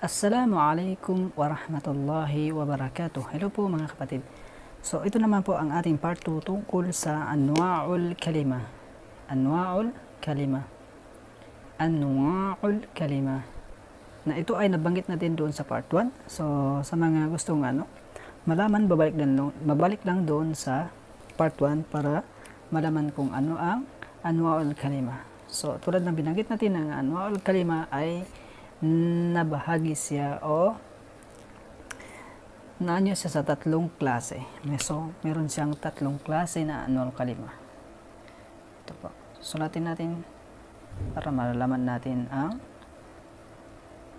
Assalamualaikum warahmatullahi wabarakatuh. Hello po mga kapatid. So ito naman po ang ating part 2 tungkol sa anwa'ul kalima. Anwa'ul kalima. Anwa'ul kalima. Na ito ay nabanggit natin doon sa part 1. So sa mga gustong malaman, babalik lang doon sa part 1 para malaman kung ano ang anwa'ul kalima. So tulad ng binanggit natin, ang anwa'ul kalima ay nabahagi siya o naanyo siya sa tatlong klase. So, meron siyang tatlong klase na anwa'ul kalima. Ito po. Sulatin natin para malalaman natin ang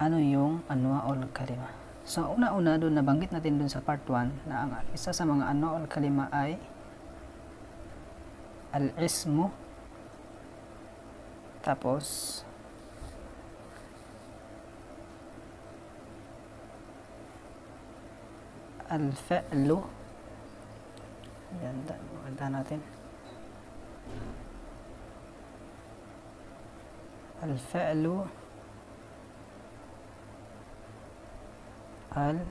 ano yung anwa'ul kalima. So, una-una doon nabanggit natin doon sa part 1 na ang isa sa mga anwa'ul kalima ay al-ismu, tapos al-fa'lu. Yan, maganda natin. Al-fa'lu, al-harfu.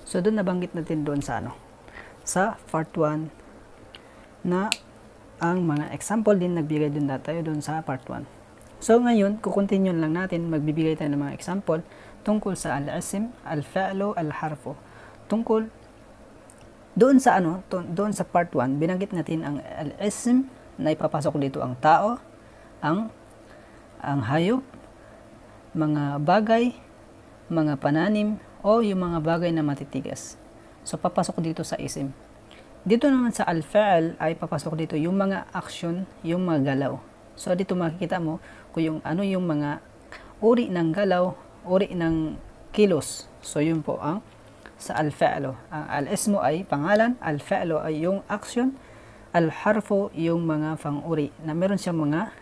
So, doon nabanggit natin doon sa sa part 1 na ang mga example din nagbigay din tayo doon sa part 1. So, ngayon, kukontinue lang natin, magbibigay tayo ng mga example tungkol sa al-ism, al-fa'lu, al-harfu. Tungkol doon sa doon sa part 1, binanggit natin ang al-ism na ipapasok dito ang tao, ang hayop, mga bagay, mga pananim, o yung mga bagay na matitigas. So papasok dito sa ism. Dito naman sa al-fa'l ay papasok dito yung mga action, yung mga galaw. So dito makikita mo kung yung yung mga uri ng galaw, uri ng kilos. So yun po ang sa al-fa'lu. Ang al-ismu ay pangalan, al-fa'lu ay yung action, al-harfu yung mga pang-uri na meron siyang mga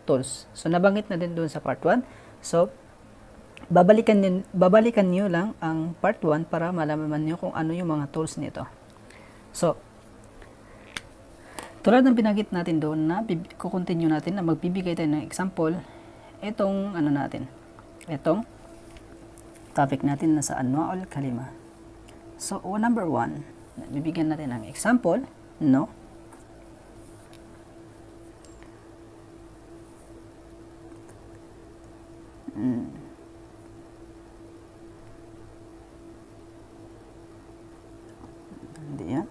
tools. So nabanggit na din doon sa part 1. So babalikan niyo lang ang part 1 para malaman niyo kung ano yung mga tools nito. So tulad ng binanggit natin doon na kukontinue natin na magbibigay tayo ng example, itong itong topic natin na sa anwa'ul kalima. So, number 1, bibigyan natin ng example, no? Hindi yan.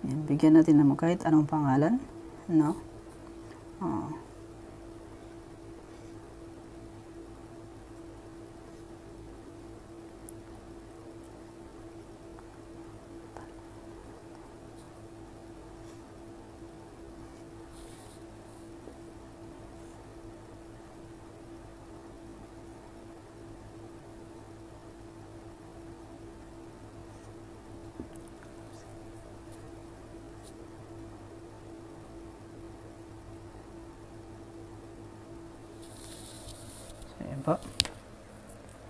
Bigyan natin naman kahit anong pangalan, no?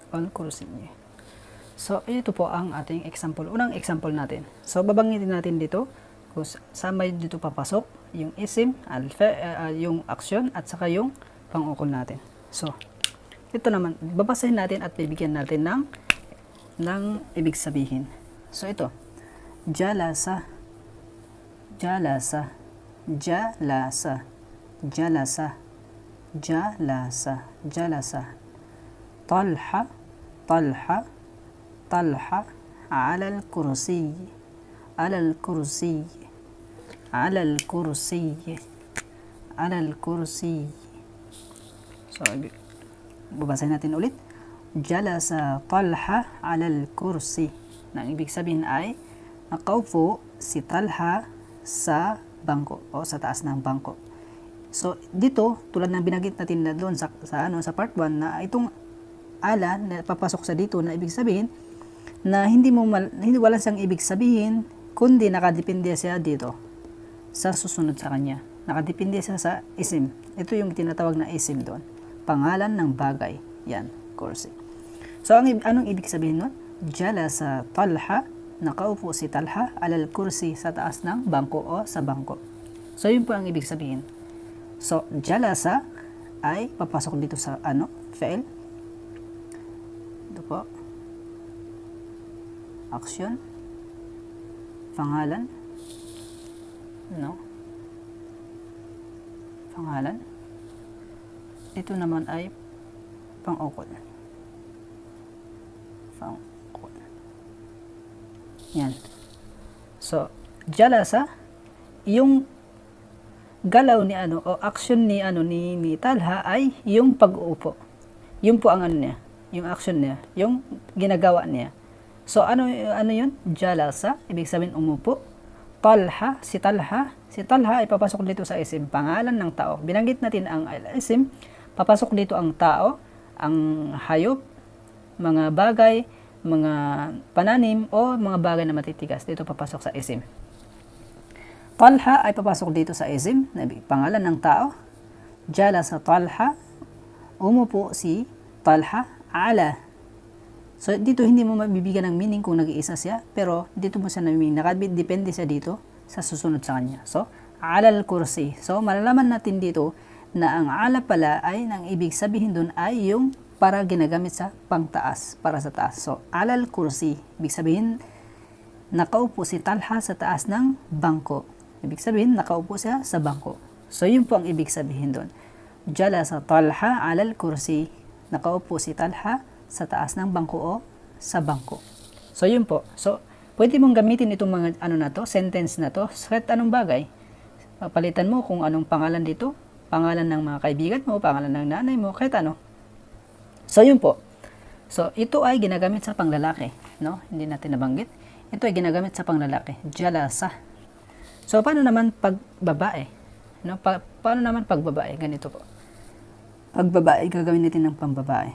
Al-kursiy. So, ito po ang ating example. Unang example natin. So, babanggitin natin dito kung saan may dito papasok yung isim, yung action, at saka yung pang-ukol natin. So, ito naman, babasahin natin at bibigyan natin ng ibig sabihin. So, ito. Jalasa, jalasa, jalasa, jalasa, jalasa, jalasa. Talha, talha, talha, ala al-kursiy, ala al-kursiy, ala al-kursiy, ala al-kursiy. So, babasahin natin ulit. Jalasa Talha ala al-kursi. Na ibig sabihin ay nakaupo si Talha sa bangko o sa taas ng bangko. So, dito, tulad ng binanggit natin na doon sa part 1 na itong ala na papasok sa dito na ibig sabihin na hindi wala siyang ibig sabihin kundi nakadepende siya dito sa susunod sa kanya. Nakadepende siya sa isim. Ito yung tinatawag na isim doon. Pangalan ng bagay. Yan, kursi. So, anong ibig sabihin nun? Jalasa Talha, nakaupo si Talha alal kursi sa taas ng bangko o sa bangko. So, yun po ang ibig sabihin. So, jalasa ay papasok dito sa fi'il. Ito po. Action. Pangalan. Pangalan. Ito naman ay pang-ukol. Yan. So, jalasa, yung galaw ni o action ni ni Talha ay yung pag-uupo. Yun po ang niya, yung action niya, yung ginagawa niya. So, ano yun? Jalasa, ibig sabihin umupo. Talha, si Talha ay papasok dito sa isim, pangalan ng tao. Binanggit natin ang isim, papasok dito ang tao, ang hayop, mga bagay, mga pananim, o mga bagay na matitigas. Dito papasok sa isim. Talha ay papasok dito sa isim, pangalan ng tao. Jalasa Talha, umupo si Talha ala. So, dito hindi mo mabibigyan ng meaning kung nag-iisa siya, pero dito mo siya namiming. Nakadepende siya dito sa susunod sa kanya. So, alal kursi. So, malalaman natin dito na ang ala pala ay, nang ibig sabihin dun ay yung para ginagamit sa pangtaas, para sa taas. So, alal kursi. Ibig sabihin, nakaupo si Talha sa taas ng bangko. Ibig sabihin, nakaupo siya sa bangko. So, yun po ang ibig sabihin dun. Jalasa Talha alal kursi. Nakaupo si Talha sa taas ng bangko o sa bangko. So, yun po. So, pwede mong gamitin itong mga na to, sentence na to, kahit anong bagay. Palitan mo kung anong pangalan dito, pangalan ng mga kaibigan mo, pangalan ng nanay mo, kahit ano. So, yun po. So, ito ay ginagamit sa panglalaki, no? Hindi natin nabanggit. Ito ay ginagamit sa panglalaki. Jalasa. So, paano naman pag babae? No? Paano naman pag babae? Ganito po. Pag babae, gagawin natin ng pambabae.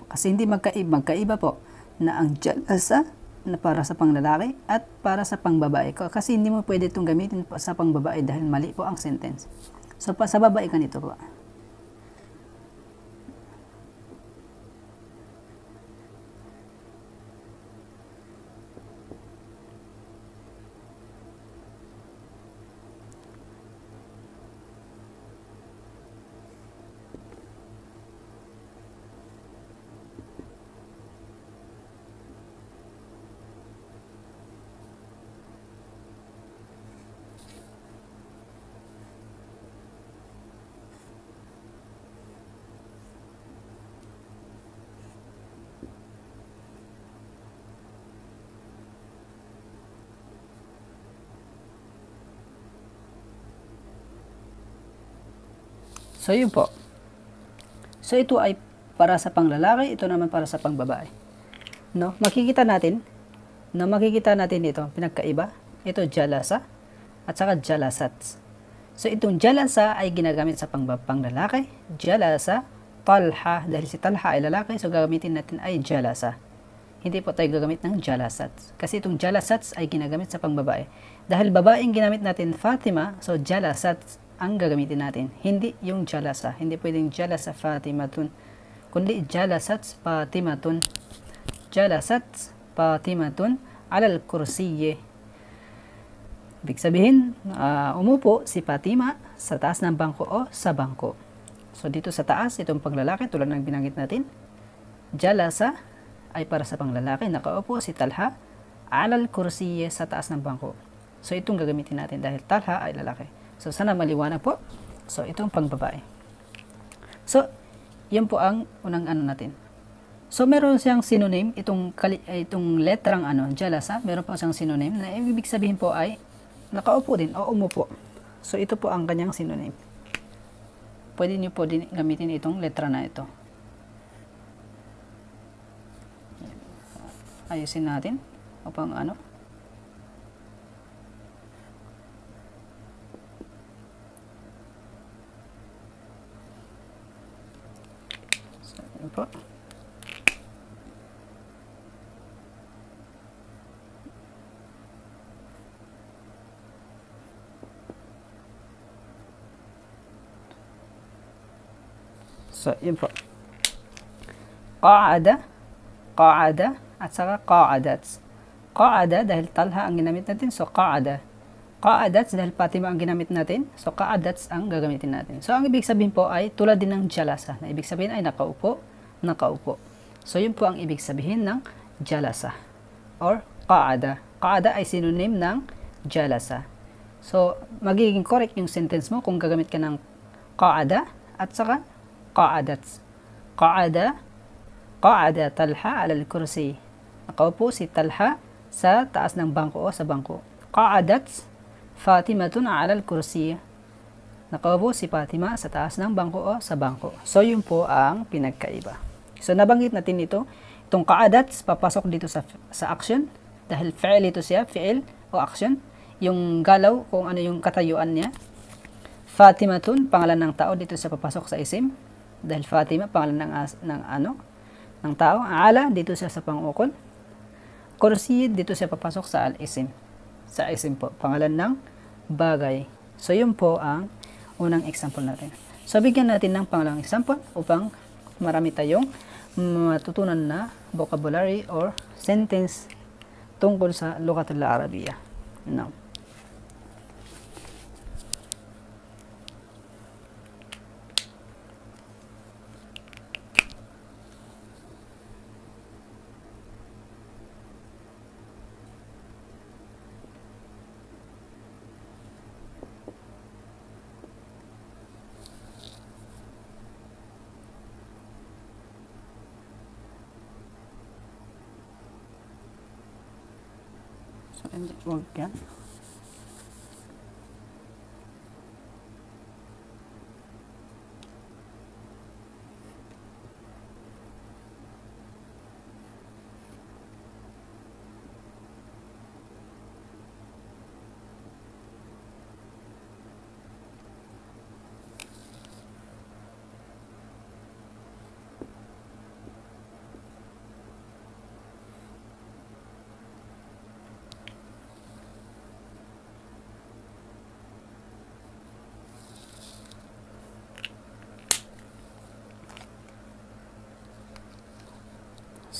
Kasi hindi magkaiba po na ang jalasa na para sa panglalaki at para sa pangbabae. Kasi hindi mo pwede itong gamitin sa pangbabae dahil mali po ang sentence. So, sa babae ganito po. So, yun po. So, ito ay para sa panglalaki, ito naman para sa pangbabae. No? Makikita natin dito, pinagkaiba. Ito jalasa at saka jalasats. So, itong jalasa ay ginagamit sa panglalaki. Jalasa, Talha, dahil si Talha ay lalaki, so gagamitin natin ay jalasa. Hindi po tayo gagamit ng jalasats. Kasi itong jalasats ay ginagamit sa pangbabae. Dahil babaeng ginamit natin Fatima, so jalasats ang gagamitin natin. Hindi yung jalasa. Hindi pwedeng jalasa Fatimatun. Kundi jalasats Fatimatun. Jalasats Fatimatun alal kursiye. Ibig sabihin, umupo si Fatima sa taas ng bangko o sa bangko. So, dito sa taas, itong panglalaki, tulad ng binanggit natin. Jalasa ay para sa panglalaki. Nakaupo si Talha alal kursiye sa taas ng bangko. So, itong gagamitin natin dahil Talha ay lalaki. So, sana maliwanag po. So, itong pangbabae. So, yun po ang unang natin. So, meron siyang synonym, itong letrang jalasa, meron po siyang synonym na ibig sabihin po ay nakaupo din o umupo. So, ito po ang kanyang synonym. Pwede niyo po din gamitin itong letra na ito. Ayusin natin upang po. So, yun po. Qa'ada, qa'ada, at saka qa'adats. Qa'ada dahil talha ang ginamit natin, so qa'ada. Qa'adats dahil Fatima ang ginamit natin, so qa'adats ang gagamitin natin. So, ang ibig sabihin po ay tulad din ng jalasa, na ibig sabihin ay nakaupo, nakaupo. So, yun po ang ibig sabihin ng jalasa or qa'ada. Qa'ada ay synonym ng jalasa. So, magiging correct yung sentence mo kung gagamit ka ng qa'ada at saka qa'adats. Qa'ada, qa'ada Talha ala al-kursi. Nakaupo si Talha sa taas ng bangko o sa bangko. Qa'adats Fatimatun ala al-kursi. Nakaupo si Fatima sa taas ng bangko o sa bangko. So, yun po ang pinagkaiba. So, nabanggit natin ito. Itong qa'adats, papasok dito sa action. Dahil fi'il ito siya, fi'il o action. Yung galaw, kung ano yung katayuan niya. Fatimatun, pangalan ng tao, dito siya papasok sa isim. Dahil Fatima, pangalan ng tao. Ala, dito siya sa pangukol. Kursi, dito siya papasok sa al-isim. Sa isim po, pangalan ng bagay. So, yun po ang unang example natin. So, bigyan natin ng pangalawang example upang marami tayong matutunan na vocabulary or sentence tungkol sa Lughatul Arabiya. Now, huwag yan.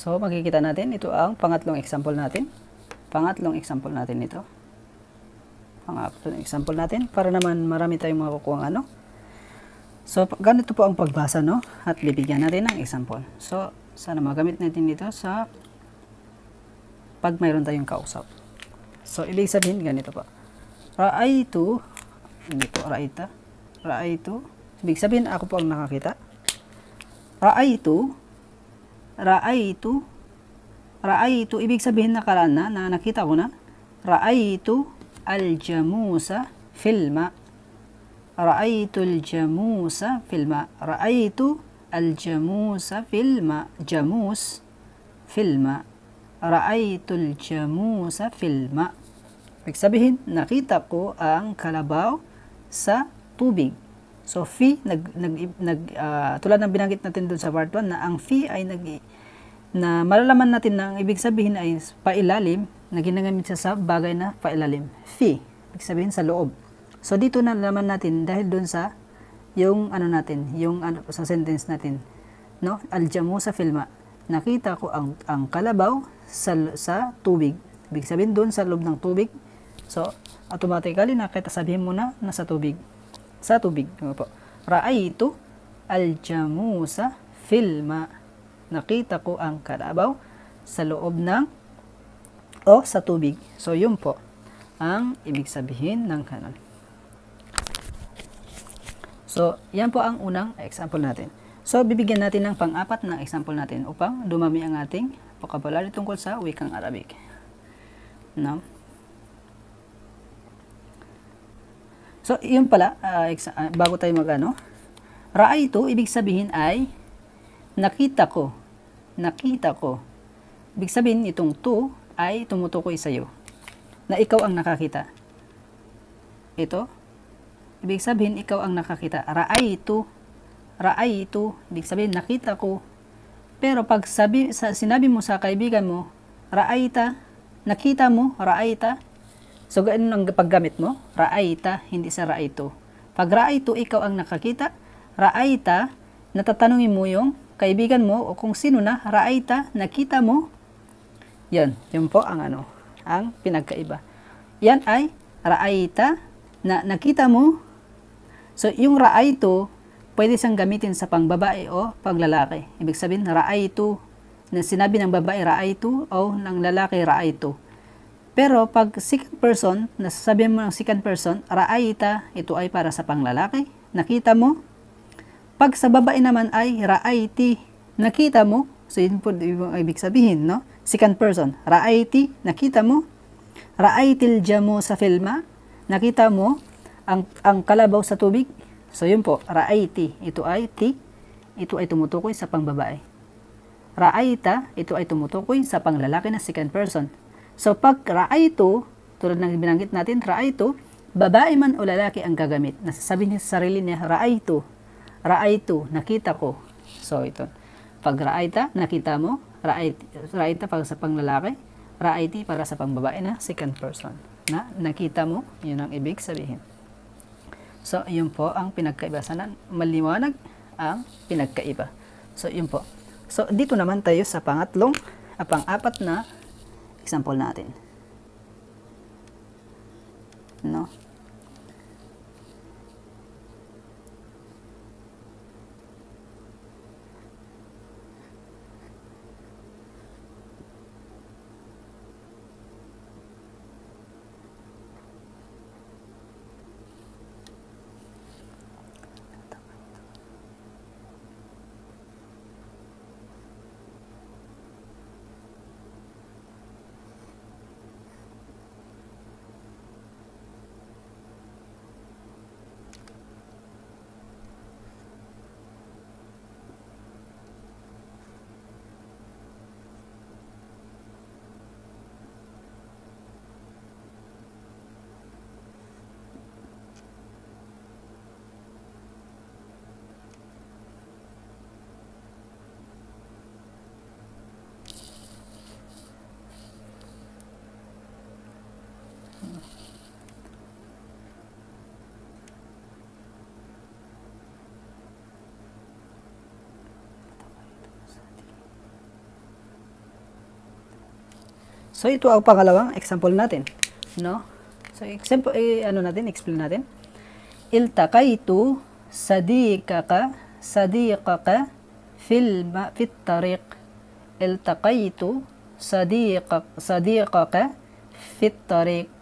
So, makikita natin, ito ang pangatlong example natin. Pangatlong example natin ito. Pangatlong example natin, para naman marami tayong makukuha ano. So, ganito po ang pagbasa, no? At bibigyan natin ng example. So, sana magamit natin dito sa pag mayroon tayong kausap. So, ibig sabihin, ganito po. Ra'aytu, hindi po, ra'ayta. Ra'aytu, ibig sabihin, ako po ang nakakita. Ra'aytu, Ra'aytu, ra'aytu, ibig sabihin nakaraan na nakita ko na. Ra'aytu al-jamusa fil ma. Ra'aytu al-jamusa fil ma. Ra'aytu al-jamusa fil ma. Jamus fil ma. Ra'aytu al-jamusa fil ma. Ibig sabihin, nakita ko ang kalabaw sa tubig. So, tulad ng binanggit natin dun sa part 1 na ang fi ay na malalaman natin na ang ibig sabihin ay pailalim, na ginagamit siya sa bagay na pailalim. Fi, ibig sabihin sa loob. So, dito nalalaman natin dahil dun sa yung sa sentence natin, no? Al-jamusa fil ma. Nakita ko ang kalabaw sa tubig. Ibig sabihin dun sa loob ng tubig. So, automatically nakita sabihin mo na nasa tubig. Sa tubig. Ra'aytu al-jamusa fil ma. Nakita ko ang kalabaw sa loob ng o sa tubig. So, yun po ang ibig sabihin ng kanon. So, yan po ang unang example natin. So, bibigyan natin ng pang-apat na example natin upang dumami ang ating vocabulary tungkol sa wikang Arabic. No? So, yun pala, bago tayo mag-ano, ra'aytu, ibig sabihin ay nakita ko. Nakita ko. Ibig sabihin, itong to ay tumutukoy sa iyo. Na ikaw ang nakakita. Ito, ibig sabihin, ikaw ang nakakita. Ra'aytu. Ra'aytu, ibig sabihin, nakita ko. Pero pag sinabi mo sa kaibigan mo, ra'ayta, nakita mo, ra'ayta. So, ganun ang paggamit mo? Ra'ayta, hindi sa ra'aytu. Pag ra'aytu, ikaw ang nakakita. Ra'ayta, natatanungin mo yung kaibigan mo o kung sino na, ra'aita, nakita mo. Yun po ang ang pinagkaiba. Yan ay ra'aita, na nakita mo. So, yung ra'aitu, pwede siyang gamitin sa pangbabae o panglalaki. Ibig sabihin, ra'aitu, na sinabi ng babae ra'aitu o ng lalaki ra'aitu. Pero pag second person, nasasabihan mo ng second person, ra'aita, ito ay para sa panglalaki. Nakita mo. Pag sa babae naman ay ra'aiti, nakita mo. So, yun po yung ibig sabihin, no? Second person, ra'aiti, nakita mo. Ra'aitil jamu sa filma, nakita mo ang kalabaw sa tubig. So, yun po, ra'aiti, ito ay tumutukoy sa pangbabae. Ra'aita, ito ay tumutukoy sa panglalaki na second person. So, pag ra'aitu, tulad ng binanggit natin, ra'aitu, babae man o lalaki ang gagamit. Nasasabi niya sa sarili niya, ra'aitu, nakita ko. So, ito. Pag ra'aita, nakita mo. Ra'aita para sa panglalaki. Ra'aiti para sa pangbabae na second person. Na nakita mo, yun ang ibig sabihin. So, yun po ang pinagkaiba. Sana maliwanag ang pinagkaiba. So, yun po. So, dito naman tayo sa pang-apat na example natin. No? So, ito ang pangalawang example natin. No? So, example, explain natin. Iltaqaytu sadiqaka fit tariq. Iltaqaytu sadiqaka fit tariq.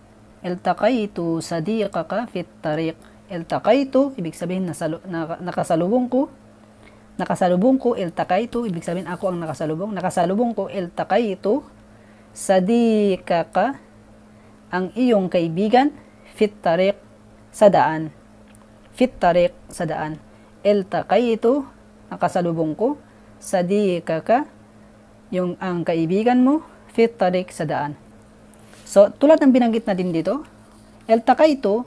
Iltaqaytu sadiqaka fit tariq. Iltaqaytu, ibig sabihin nakasalubong ko. Iltaqaytu, ibig sabihin ako ang nakasalubong. Nakasalubong ko, iltaqaytu sadiqaka, ang iyong kaibigan, fit tariq, sa daan. Fit tariq, sa daan. Iltaqaytu, nakasalubong ko, sadiqaka, ang kaibigan mo, fit tariq, sa daan. So, tulad ng binanggit natin dito, iltaqaytu,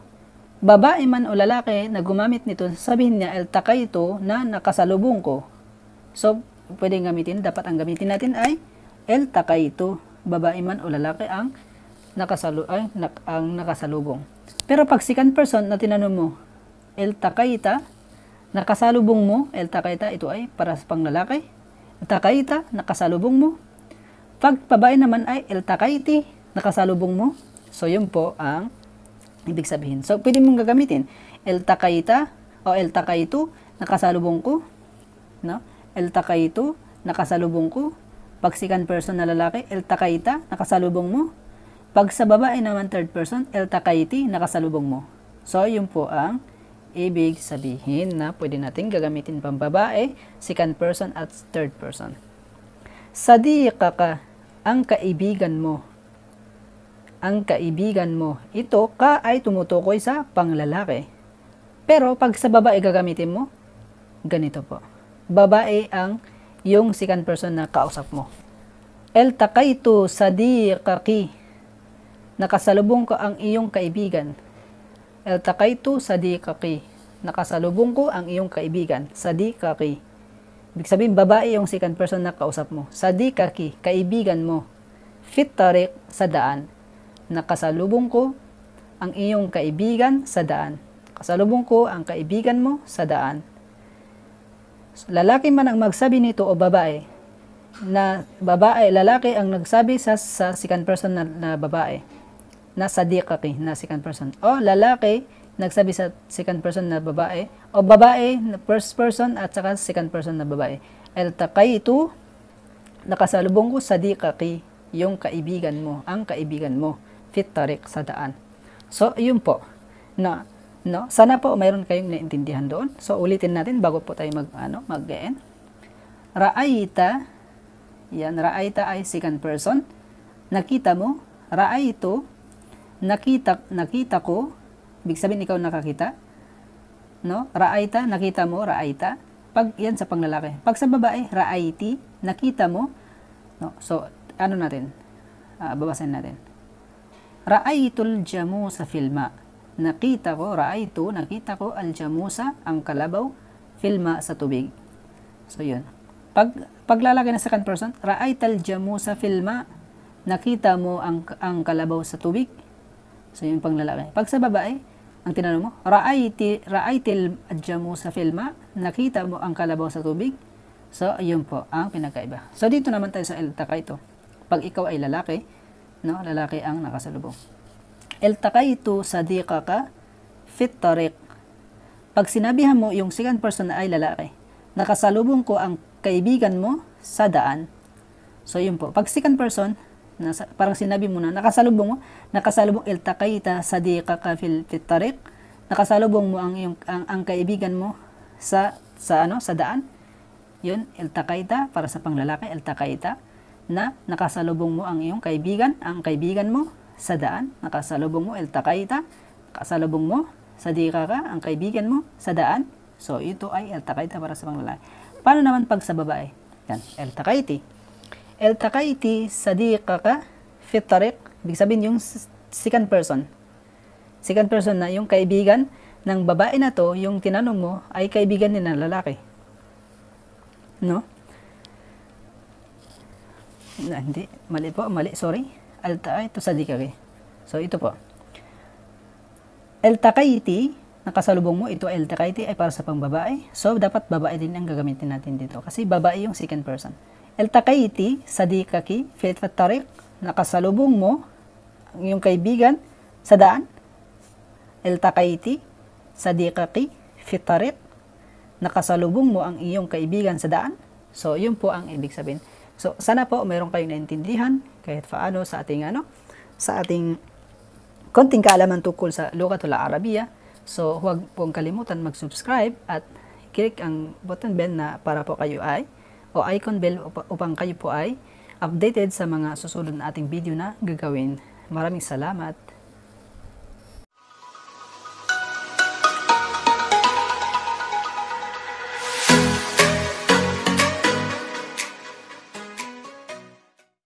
babae man o lalaki na gumamit nito, sabihin niya, iltaqaytu, na nakasalubong ko. So, pwedeng gamitin, dapat ang gamitin natin ay iltaqaytu, babae man o lalaki ang nakasalubong. Pero pag second person na tinanong mo, iltaqayta, nakasalubong mo, iltaqayta, ito ay para sa panglalaki. Iltaqayta, nakasalubong mo. Pag babae naman ay iltaqayti, nakasalubong mo. So, yun po ang ibig sabihin. So, pwede mong gagamitin. Iltaqayta o iltaqaytu, nakasalubong ko. No? Iltaqaytu, nakasalubong ko. Pag second person na lalaki, iltaqayta, nakasalubong mo. Pag sa babae naman third person, iltaqayti, nakasalubong mo. So, yun po ang ibig sabihin na pwede natin gagamitin pang babae, second person at third person. Sadiqaka, ang kaibigan mo. Ang kaibigan mo. Ito, ka ay tumutukoy sa panglalaki. Pero pag sa babae gagamitin mo, ganito po. Babae ang yung second person na kausap mo. Iltaqaytu sadiqaki, nakasalubong ko ang iyong kaibigan. Iltaqaytu sadiqaki, nakasalubong ko ang iyong kaibigan. Sadiqaki, ibig sabihin babae yung second person na kausap mo. Sadiqaki, kaibigan mo. Fit tariq, sa daan. Nakasalubong ko ang iyong kaibigan sa daan. Kasalubong ko ang kaibigan mo sa daan. lalaki man ang magsabi nito o babae, na babae, lalaki ang nagsabi sa second person na babae, na sadiqaki, na second person, o lalaki nagsabi sa second person na babae, o babae na first person at saka second person na babae. Iltaqaitu, nakasalubong ko sadiqaki, yung kaibigan mo, ang kaibigan mo, fit tariq, sa daan. So, yun po. No, sana po mayroon kayong naintindihan doon. So, ulitin natin bago po tayo mag-end. Ra'aita, yan, ra'aita ay second person. Nakita mo, ra'aitu, nakita ko, ibig sabihin ikaw nakakita. No? Ra'aita, nakita mo, ra'aita. Pag yan sa panglalaki. Pag sa babae, ra'aiti, nakita mo. No? So, ano natin? Babasahin natin. Ra'aitul jamusa filma. Nakita ko al-jamusa, ang kalabaw, filma, sa tubig. So, yun. Pag lalaki na second person, ra'aital jamusa filma, nakita mo ang kalabaw sa tubig. So, yun pang lalaki. Pag sa babae, ang tinanong mo, ra'aitil jamusa filma, nakita mo ang kalabaw sa tubig. So, yun po ang pinagkaiba. So, dito naman tayo sa iltaqaitu. Pag ikaw ay lalaki, no, lalaki ang nakasalubong. Iltaqaitu sadiqaka fit tariq. Pag sinabihan mo yung second person na ay lalaki, nakasalubong ko ang kaibigan mo sa daan. So yun po. Pag second person, parang sinabi mo na nakasalubong iltaqaita sadiqaka fit tariq. Nakasalubong mo ang kaibigan mo sa daan. Yun, iltaqaita para sa panglalaki, iltaqaita, na nakasalubong mo ang iyong kaibigan, ang kaibigan mo sa daan. Nakasalubong mo, iltaqaita, nakasalubong mo, sadiqaka, ang kaibigan mo sa daan. So, ito ay iltaqaita para sa panglalaki. Paano naman pag sa babae? Yan, iltaqaiti sadiqaka fit tariq. Ibig sabihin yung second person. Second person na yung kaibigan ng babae na to, yung tinanong mo ay kaibigan din ng lalaki. No? Hindi, mali, sorry. Iltaqaitu sadiqaki. So, ito po. Iltaqaiti, nakasalubong mo, ito iltaqaiti ay para sa pangbabae. So, dapat babae din ang gagamitin natin dito. Kasi babae yung second person. Iltaqaiti sadiqaki fit tariq, nakasalubong mo yung kaibigan sa daan. Iltaqaiti sadiqaki fit tariq, nakasalubong mo ang iyong kaibigan sa daan. So, yun po ang ibig sabihin. So, sana po mayroon kayong naintindihan kahit paano sa ating konting kaalaman tungkol sa Lughatul Arabiya. So, huwag pong kalimutan mag-subscribe at click ang button bell na para po kayo o icon bell upang kayo po ay updated sa mga susunod na ating video na gagawin. Maraming salamat.